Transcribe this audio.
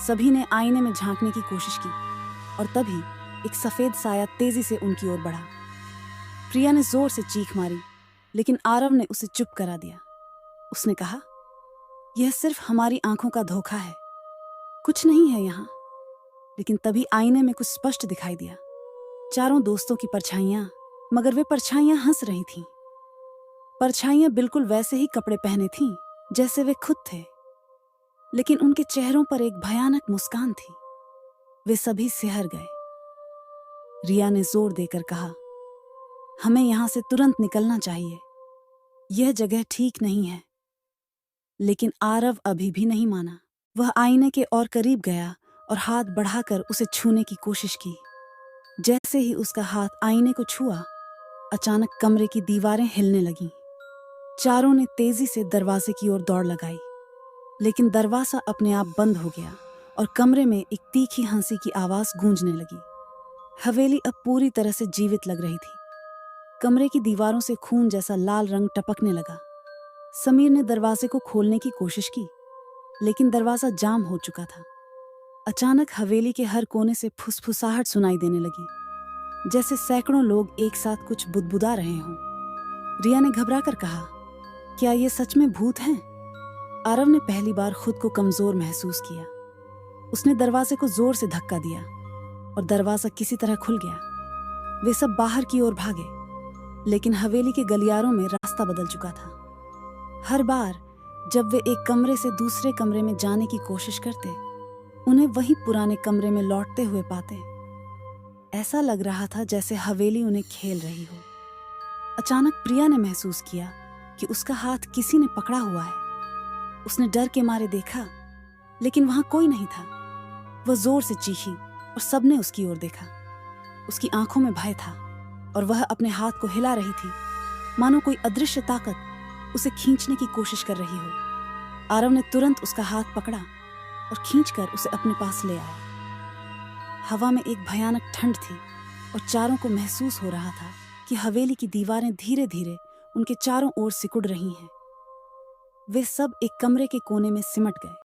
सभी ने आईने में झांकने की कोशिश की और तभी एक सफेद साया तेजी से उनकी ओर बढ़ा। प्रिया ने जोर से चीख मारी, लेकिन आरव ने उसे चुप करा दिया। उसने कहा, यह सिर्फ हमारी आंखों का धोखा है, कुछ नहीं है यहाँ। लेकिन तभी आईने में कुछ स्पष्ट दिखाई दिया, चारों दोस्तों की परछाइयां, मगर वे परछाइयां हंस रही थीं। परछाइयां बिल्कुल वैसे ही कपड़े पहने थीं जैसे वे खुद थे, लेकिन उनके चेहरों पर एक भयानक मुस्कान थी। वे सभी सिहर गए। रिया ने जोर देकर कहा, हमें यहां से तुरंत निकलना चाहिए, यह जगह ठीक नहीं है। लेकिन आरव अभी भी नहीं माना। वह आईने के और करीब गया और हाथ बढ़ाकर उसे छूने की कोशिश की। जैसे ही उसका हाथ आईने को छुआ, अचानक कमरे की दीवारें हिलने लगीं। चारों ने तेजी से दरवाजे की ओर दौड़ लगाई, लेकिन दरवाजा अपने आप बंद हो गया और कमरे में एक तीखी हंसी की आवाज गूंजने लगी। हवेली अब पूरी तरह से जीवित लग रही थी। कमरे की दीवारों से खून जैसा लाल रंग टपकने लगा। समीर ने दरवाजे को खोलने की कोशिश की, लेकिन दरवाजा जाम हो चुका था। अचानक हवेली के हर कोने से फुसफुसाहट सुनाई देने लगी, जैसे सैकड़ों लोग एक साथ कुछ बुदबुदा रहे हों। रिया ने घबराकर कहा, क्या ये सच में भूत हैं? आरव ने पहली बार खुद को कमजोर महसूस किया। उसने दरवाजे को जोर से धक्का दिया और दरवाजा किसी तरह खुल गया। वे सब बाहर की ओर भागे, लेकिन हवेली के गलियारों में रास्ता बदल चुका था। हर बार जब वे एक कमरे से दूसरे कमरे में जाने की कोशिश करते, उन्हें वही पुराने कमरे में लौटते हुए पाते। ऐसा लग रहा था जैसे हवेली उन्हें खेल रही हो। अचानक प्रिया ने महसूस किया कि उसका हाथ किसी ने पकड़ा हुआ है। उसने डर के मारे देखा, लेकिन वहां कोई नहीं था। वह जोर से चीखी और सबने उसकी ओर देखा। उसकी आंखों में भय था और वह अपने हाथ को हिला रही थी, मानो कोई अदृश्य ताकत उसे खींचने की कोशिश कर रही हो। आरव ने तुरंत उसका हाथ पकड़ा और खींचकर उसे अपने पास ले आया। हवा में एक भयानक ठंड थी और चारों को महसूस हो रहा था कि हवेली की दीवारें धीरे धीरे उनके चारों ओर सिकुड़ रही हैं। वे सब एक कमरे के कोने में सिमट गए।